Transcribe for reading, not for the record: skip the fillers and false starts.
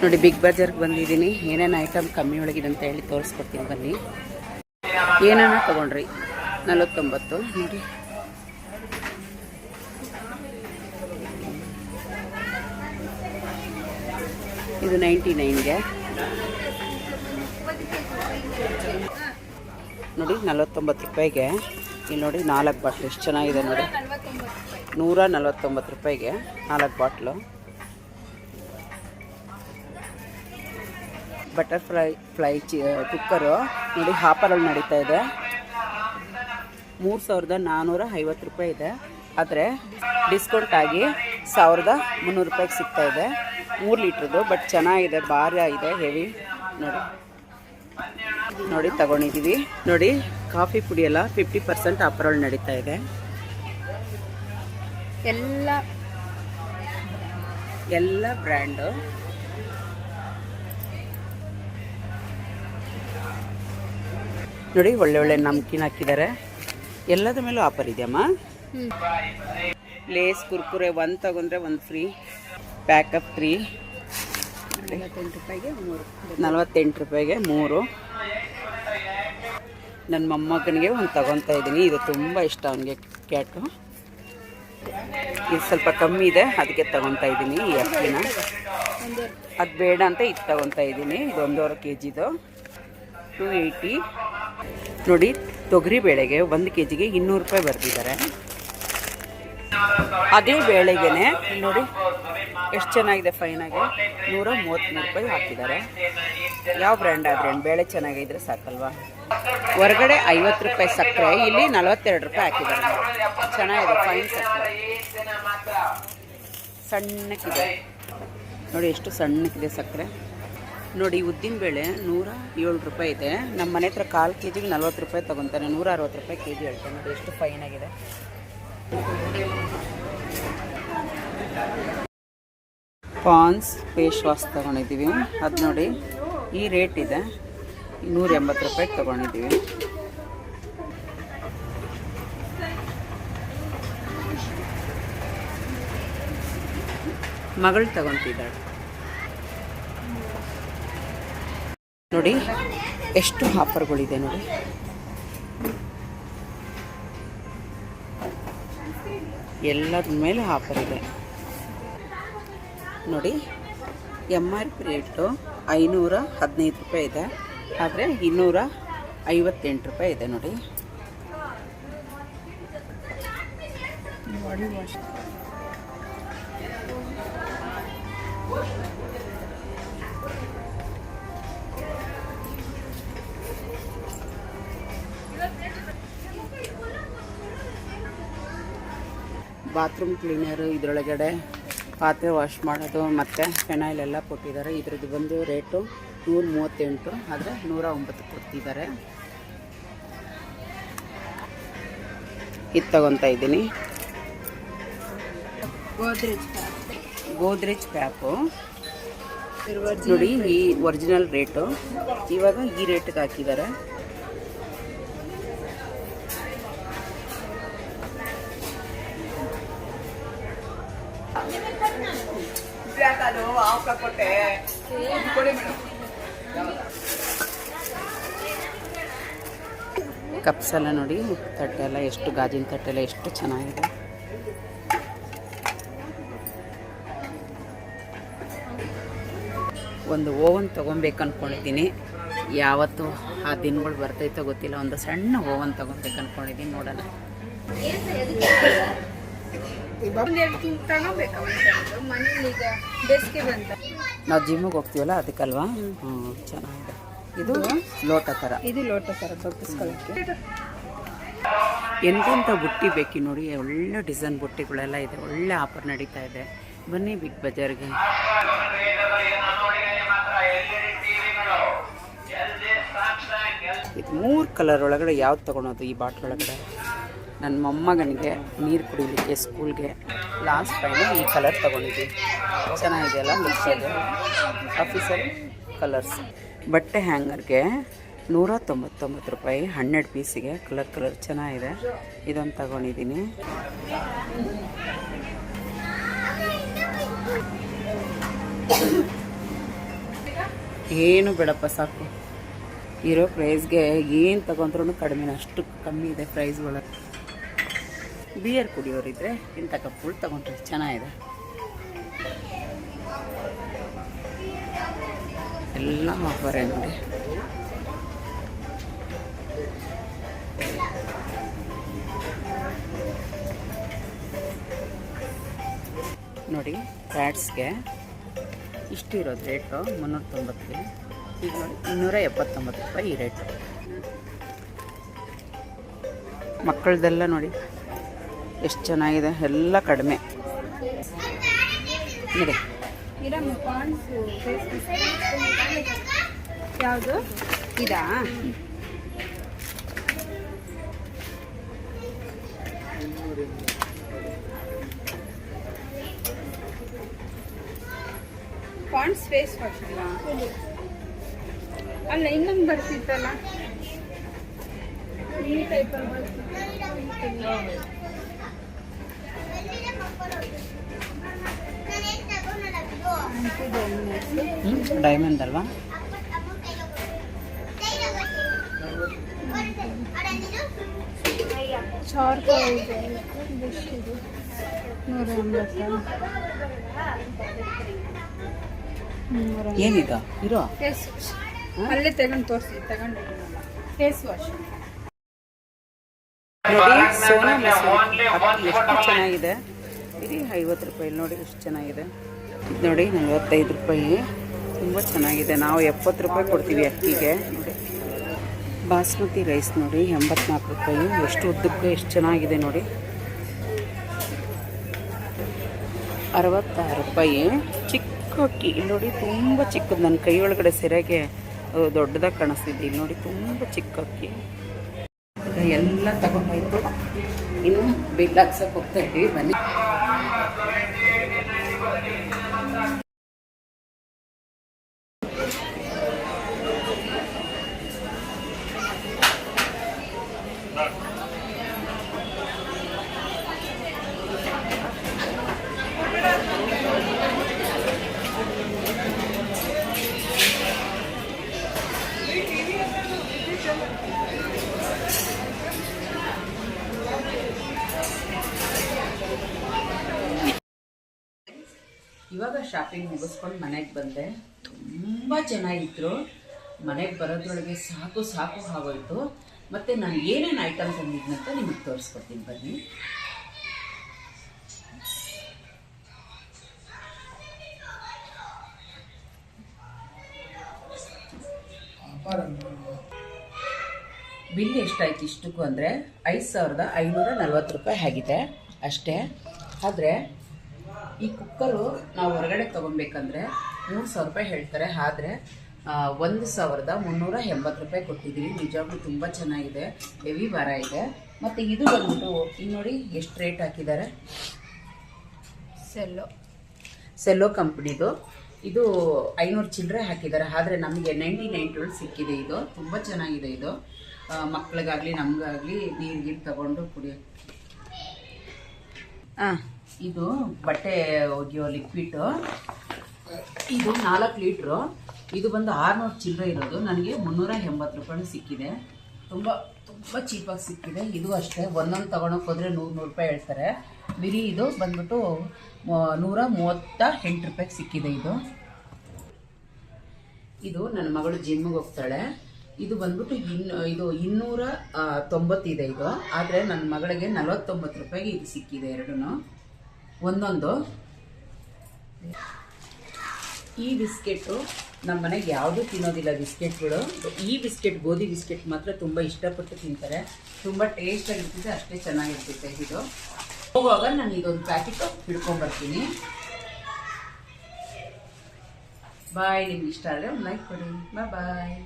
ನೋಡಿ ಬಿಗ್ ಬಜಾರ್ಗೆ ಬಂದಿದ್ದೀನಿ. ಏನೇನು ಐಟಮ್ ಕಮ್ಮಿ ಒಳಗಿದೆ ಅಂತ ಹೇಳಿ ತೋರಿಸ್ಕೊಡ್ತೀನಿ ಬನ್ನಿ. ಏನೇನ ತೊಗೊಂಡ್ರಿ 49 ನೋಡಿ. ಇದು 99ಗೆ ನೋಡಿ. 49 ರೂಪಾಯಿಗೆ ಇಲ್ಲಿ ನೋಡಿ 4 ಬಾಟ್ಲು ಎಷ್ಟು ಚೆನ್ನಾಗಿದೆ ನೋಡಿ. 149 ರೂಪಾಯಿಗೆ 4 ಬಾಟ್ಲು. ಬಟರ್ಫ್ಲೈ ಕುಕ್ಕರು ನೋಡಿ ಆಫರಲ್ಲಿ ನಡೀತಾ ಇದೆ. 3450 ರೂಪಾಯಿ ಇದೆ. ಆದರೆ ಡಿಸ್ಕೌಂಟ್ ಆಗಿ 1300 ರೂಪಾಯಿಗೆ ಸಿಗ್ತಾ ಇದೆ. 3 ಲೀಟ್ರದ್ದು. ಬಟ್ ಚೆನ್ನಾಗಿದೆ, ಭಾರ ಇದೆ, ಹೆವಿ ನೋಡಿ. ನೋಡಿ ತಗೊಂಡಿದ್ದೀವಿ ನೋಡಿ. ಕಾಫಿ ಪುಡಿ ಎಲ್ಲ 50% ಆಫರಲ್ಲಿ ನಡೀತಾ ಇದೆ. ಎಲ್ಲ ಬ್ರ್ಯಾಂಡು. ನೋಡಿ ಒಳ್ಳೆ ನಮ್ಕಿನ್ ಹಾಕಿದ್ದಾರೆ. ಎಲ್ಲದ ಮೇಲೂ ಆಫರ್ ಇದೆಯಮ್ಮ. ಲೇಸ್ ಕುರ್ಕುರೆ 1 ತಗೊಂಡ್ರೆ 1 ಫ್ರೀ, ಪ್ಯಾಕಪ್ ಫ್ರೀ. 48 ರೂಪಾಯಿಗೆ 3. ನನ್ನ ಮೊಮ್ಮಗನಿಗೆ ಒಂದು ತಗೊತಾ ಇದ್ದೀನಿ. ಇದು ತುಂಬ ಇಷ್ಟ ಅವನಿಗೆ, ಕ್ಯಾಟು. ಇದು ಸ್ವಲ್ಪ ಕಮ್ಮಿ ಇದೆ, ಅದಕ್ಕೆ ತಗೊತಾ ಇದ್ದೀನಿ ಈ ಅಕ್ಕಿನ. ಅದು ಬೇಡ ಅಂತ ಇದು ತಗೊತಾ ಇದ್ದೀನಿ. ಇದು 1.5 kgದು 280. ನೋಡಿ ತೊಗರಿ ಬೇಳೆಗೆ 1 kgಗೆ 200 ರೂಪಾಯಿ ಬರ್ತಿದ್ದಾರೆ. ಅದೇ ಬೇಳೆಗೆನೆ ನೋಡಿ ಎಷ್ಟು ಚೆನ್ನಾಗಿದೆ, ಫೈನಾಗಿ 133 ರೂಪಾಯಿ ಹಾಕಿದ್ದಾರೆ. ಯಾವ ಬ್ರ್ಯಾಂಡ್ ಆದ್ರೆ ಬೇಳೆ ಚೆನ್ನಾಗಿದ್ರೆ ಸಾಕಲ್ವಾ. ಹೊರಗಡೆ 50 ರೂಪಾಯಿ ಸಕ್ಕರೆ, ಇಲ್ಲಿ 42 ರೂಪಾಯಿ ಹಾಕಿದ್ದಾರೆ. ಚೆನ್ನಾಗಿದೆ, ಫೈನ್ ಸಕ್ಕರೆ. ಸಣ್ಣಕ್ಕಿದೆ ನೋಡಿ, ಎಷ್ಟು ಸಣ್ಣಕ್ಕಿದೆ ಸಕ್ಕರೆ ನೋಡಿ. ಉದ್ದಿನಬೇಳೆ 107 ರೂಪಾಯಿ ಇದೆ. ನಮ್ಮ ಮನೆ ಹತ್ರ 1/4 kgಗೆ 40 ರೂಪಾಯಿ ತೊಗೊತಾರೆ. 160 ರೂಪಾಯಿ kg ಹೇಳ್ತಾರೆ ನೋಡಿ, ಎಷ್ಟು ಫೈನಾಗಿದೆ. ಪಾನ್ಸ್ ಫೇಸ್ ವಾಶ್ ತೊಗೊಂಡಿದ್ದೀವಿ. ಅದು ನೋಡಿ ಈ ರೇಟ್ ಇದೆ, 180 ರೂಪಾಯಿಗೆ ತೊಗೊಂಡಿದ್ದೀವಿ. ಮಗಳು ತಗೊತಿದ್ದಾಳೆ ನೋಡಿ. ಎಷ್ಟು ಆಫರ್ಗಳಿದೆ ನೋಡಿ. ಎಲ್ಲದ ಮೇಲೆ ಆಫರ್ ಇದೆ ನೋಡಿ. MRP ರೇಟು 515 ರೂಪಾಯಿ ಇದೆ, ಆದರೆ 258 ರೂಪಾಯಿ ಇದೆ ನೋಡಿ. ಬಾತ್ರೂಮ್ ಕ್ಲೀನರು, ಇದರೊಳಗಡೆ ಪಾತ್ರೆ ವಾಶ್ ಮಾಡೋದು ಮತ್ತು ಫೆನೈಲ್ ಎಲ್ಲ ಕೊಟ್ಟಿದ್ದಾರೆ. ಇದ್ರದ್ದು ಬಂದು ರೇಟು 138, ಆದರೆ 109 ಕೊಡ್ತಿದ್ದಾರೆ. ಇದು ತಗೊತಾ ಇದ್ದೀನಿ. ಗೋದ್ರೇಜ್ ಪ್ಯಾಪು ನೋಡಿ, ಈ ಒರಿಜಿನಲ್ ರೇಟು ಇವಾಗ ಈ ರೇಟಿಗೆ ಹಾಕಿದ್ದಾರೆ. ಕಪ್ಸ್ ಎಲ್ಲ ನೋಡಿ, ತಟ್ಟೆಲ್ಲ ಎಷ್ಟು, ಗಾಜಿನ ತಟ್ಟೆಲ್ಲ ಎಷ್ಟು ಚೆನ್ನಾಗಿದೆ. ಒಂದು ಓವನ್ ತೊಗೊಬೇಕು ಅಂದ್ಕೊಂಡಿದ್ದೀನಿ. ಯಾವತ್ತು ಆ ದಿನಗಳು ಬರ್ತೈತೋ ಗೊತ್ತಿಲ್ಲ. ಒಂದು ಸಣ್ಣ ಓವನ್ ತೊಗೊಬೇಕು ಅಂದ್ಕೊಂಡಿದ್ದೀನಿ, ನೋಡೋಣ. ನಾವು ಜಿಮ್ಮಿಗೆ ಹೋಗ್ತೀವಲ್ಲ ಅದಕ್ಕಲ್ವಾ. ಚೆನ್ನಾಗಿದೆ. ಇದು ಲೋಟ ಥರ, ಎಂತೆಂಥ ಬುಟ್ಟಿ ಬೇಕಿ ನೋಡಿ. ಒಳ್ಳೆ ಡಿಸೈನ್ ಬುಟ್ಟಿಗಳೆಲ್ಲ ಇದೆ. ಒಳ್ಳೆ ಆಫರ್ ನಡೀತಾ ಇದೆ. ಬನ್ನಿ ಬಿಗ್ ಬಜಾರ್ಗೆ. ಇದು 3 ಕಲರ್ ಒಳಗಡೆ ಯಾವ್ದು ತೊಗೊಳೋದು ಈ ಬಾಟ್ಲ್ ಒಳಗಡೆ? ನನ್ನ ಮೊಮ್ಮಗನಿಗೆ ನೀರು ಕುಡಿಲಿಕ್ಕೆ ಸ್ಕೂಲ್ಗೆ ಲಾಸ್ಟ್ ಟೈಮು ಈ ಕಲರ್ ತೊಗೊಂಡಿದ್ದೀವಿ. ಚೆನ್ನಾಗಿದೆಯಲ್ಲ, ಮಿಕ್ಸಲ್ಲಿ ಆಫೀಸಲ್ಲಿ ಕಲರ್ಸ್. ಬಟ್ಟೆ ಹ್ಯಾಂಗರ್ಗೆ 199 ರೂಪಾಯಿ 12 ಪೀಸಿಗೆ. ಕಲರ್ ಚೆನ್ನಾಗಿದೆ. ಇದೊಂದು ತಗೊಂಡಿದ್ದೀನಿ. ಏನು ಬೇಡಪ್ಪ ಸಾಕು. ಇರೋ ಪ್ರೈಸ್ಗೆ ಏನು ತಗೊಂಡ್ರೂ ಕಡಿಮೆ, ಅಷ್ಟು ಕಮ್ಮಿ ಇದೆ ಪ್ರೈಸ್ಗಳು. ಬಿಯರ್ ಕುಡಿಯೋರಿದ್ರೆ ಇಂಥ ಕಪ್ಪುಗಳು ತಗೊಂಡ್ರೆ ಚೆನ್ನಾಗಿದೆ. ಎಲ್ಲ ಆಫರೇ ನೋಡಿ. ನೋಡಿ ಪ್ಯಾಡ್ಸ್ಗೆ ಇಷ್ಟು ಇರೋದು ರೇಟು 390. ಈಗ ನೋಡಿ 279 ರೂಪಾಯಿ ಈ ರೇಟು. ಮಕ್ಕಳದೆಲ್ಲ ನೋಡಿ ಎಷ್ಟು ಚೆನ್ನಾಗಿದೆ, ಎಲ್ಲ ಕಡಿಮೆ ನೋಡಿ. ಯಾವುದು ಇದಾ? ಪಾಂಡ್ಸ್ ಫೇಸ್ ವಾಶ್ ಅಲ್ಲ, ಇನ್ನೊಂದು ಬರ್ತಿತ್ತಲ್ಲ ಈ ಟೈಪಲ್ಲಿ ಬರ್ತಿತ್ತು. ಡೈಮಂಡ್ ಅಲ್ವಾ? ಚಾರ್ಕೋಲ್ ಇದು 180. ಏನಿದು ಇರೋ ಫೇಸ್ ವಾಶ್ ಅಲ್ಲೇ ತಗೊಂಡು ತೋರಿಸಿ, ತಗೊಂಡು ಫೇಸ್ ವಾಶ್ ನೋಡಿ. ಸೋನಾ ಮಸೂರಿ ಅಕ್ಕಿ ಎಷ್ಟು ಚೆನ್ನಾಗಿದೆ. ಇದು 50 ರೂಪಾಯಿ ನೋಡಿ, ಎಷ್ಟು ಚೆನ್ನಾಗಿದೆ. ಇದು ನೋಡಿ 45 ರೂಪಾಯಿ, ತುಂಬ ಚೆನ್ನಾಗಿದೆ. ನಾವು 70 ರೂಪಾಯಿ ಕೊಡ್ತೀವಿ ಅಕ್ಕಿಗೆ. ನೋಡಿ ಬಾಸ್ಮತಿ ರೈಸ್ ನೋಡಿ 84 ರೂಪಾಯಿ, ಎಷ್ಟು ಉದ್ದಕ್ಕೆ ಎಷ್ಟು ಚೆನ್ನಾಗಿದೆ ನೋಡಿ. 66 ರೂಪಾಯಿ ಚಿಕ್ಕ ಅಕ್ಕಿ. ಇಲ್ಲಿ ನೋಡಿ ತುಂಬ ಚಿಕ್ಕದು, ನನ್ನ ಕೈ ಒಳಗಡೆ ಸೆರೆಗೆ ದೊಡ್ಡದಾಗಿ ಕಾಣಿಸ್ತಿದ್ದೆ. ಇಲ್ಲಿ ನೋಡಿ ತುಂಬ ಚಿಕ್ಕ ಅಕ್ಕಿ. ಎಲ್ಲ ತಗೊಂಡಾಯ್ತು, ಇನ್ನು ಬಿಲ್ ಹಾಕ್ಸಕ್ಕೆ ಹೋಗ್ತಾ ಇದ್ದೀವಿ, ಬನ್ನಿ. ಇವಾಗ ಶಾಪಿಂಗ್ ಮುಗಿಸ್ಕೊಂಡು ಮನೆಗೆ ಬಂದೆ. ತುಂಬ ಚೆನ್ನಾಗಿದ್ರು. ಮನೆಗೆ ಬರೋದ್ರೊಳಗೆ ಸಾಕು ಸಾಕು ಆಗೋಯ್ತು. ಮತ್ತು ನಾನು ಏನೇನು ಐಟಮ್ ತಂದಿದ್ನಂತ ನಿಮಗೆ ತೋರಿಸ್ಕೊಡ್ತೀನಿ ಬನ್ನಿ. ಬಿಲ್ ಎಷ್ಟಾಯ್ತು ಇಷ್ಟಕ್ಕೂ ಅಂದರೆ 5540 ರೂಪಾಯಿ ಆಗಿದೆ ಅಷ್ಟೇ. ಆದರೆ ಈ ಕುಕ್ಕರು ನಾವು ಹೊರಗಡೆ ತೊಗೊಬೇಕಂದ್ರೆ 3000 ರೂಪಾಯಿ ಹೇಳ್ತಾರೆ. ಆದರೆ 1380 ರೂಪಾಯಿ ಕೊಟ್ಟಿದ್ದೀವಿ. ನಿಜವಾಗ್ಲೂ ತುಂಬ ಚೆನ್ನಾಗಿದೆ, ಹೆವಿ ಭಾರ ಇದೆ. ಮತ್ತು ಇದು ಬಂದ್ಬಿಟ್ಟು ಇಲ್ಲಿ ನೋಡಿ ಎಷ್ಟು ರೇಟ್ ಹಾಕಿದ್ದಾರೆ. ಸೆಲ್ಲೋ ಕಂಪ್ನಿದು ಇದು 500 ಚಿಲ್ಲರೆ ಹಾಕಿದ್ದಾರೆ. ಆದರೆ ನಮಗೆ 99 ಸಿಕ್ಕಿದೆ. ಇದು ತುಂಬ ಚೆನ್ನಾಗಿದೆ. ಇದು ಮಕ್ಕಳಿಗಾಗಲಿ ನಮಗಾಗಲಿ ನೀರಿಗೆ ತಗೊಂಡು ಕುಡಿಯೋಕ್ಕೆ. ಇದು ಬಟ್ಟೆ ಒಗೆಯೋ ಲಿಕ್ವಿಡು. ಇದು 4 ಲೀಟ್ರು. ಇದು ಬಂದು 600 ಚಿಲ್ಲರೆ ಇರೋದು. ನನಗೆ 380 ರೂಪಾಯಿ ಸಿಕ್ಕಿದೆ. ತುಂಬ ತುಂಬ ಚೀಪಾಗಿ ಸಿಕ್ಕಿದೆ. ಇದು ಅಷ್ಟೇ, ಒಂದೊಂದು ತೊಗೊಳಕ್ಕೆ ಹೋದರೆ 100 ರೂಪಾಯಿ ಹೇಳ್ತಾರೆ. ಬಿರಿ ಇದು ಬಂದ್ಬಿಟ್ಟು 138 ರೂಪಾಯಿಗೆ ಸಿಕ್ಕಿದೆ. ಇದು ನನ್ನ ಮಗಳು ಜಿಮ್ಮಿಗೆ ಹೋಗ್ತಾಳೆ. ಇದು ಬಂದ್ಬಿಟ್ಟು ಇದು 290 ಇದೆ ಇದು. ಆದರೆ ನನ್ನ ಮಗಳಿಗೆ 49 ರೂಪಾಯಿಗೆ ಇದು ಸಿಕ್ಕಿದೆ ಎರಡೂ ಒಂದೊಂದು. ಈ ಬಿಸ್ಕೆಟು ನಮ್ಮ ಮನೆಗೆ ಯಾವುದೂ ತಿನ್ನೋದಿಲ್ಲ ಬಿಸ್ಕೆಟ್ಗಳು. ಈ ಬಿಸ್ಕೆಟ್ ಗೋಧಿ ಬಿಸ್ಕೆಟ್ ಮಾತ್ರ ತುಂಬ ಇಷ್ಟಪಟ್ಟು ತಿಂತಾರೆ. ತುಂಬ ಟೇಸ್ಟಾಗಿರ್ತದೆ, ಅಷ್ಟೇ ಚೆನ್ನಾಗಿರ್ತೈತೆ. ಇದು ಹೋಗುವಾಗ ನಾನು ಇದೊಂದು ಪ್ಯಾಕೆಟು ಹಿಡ್ಕೊಂಬರ್ತೀನಿ. ಬಾಯ್. ನಿಮ್ಗೆ ಇಷ್ಟ ಆದರೆ ಒಂದು ಲೈಕ್ ಕೊಡಿ. ಬಾಯ್.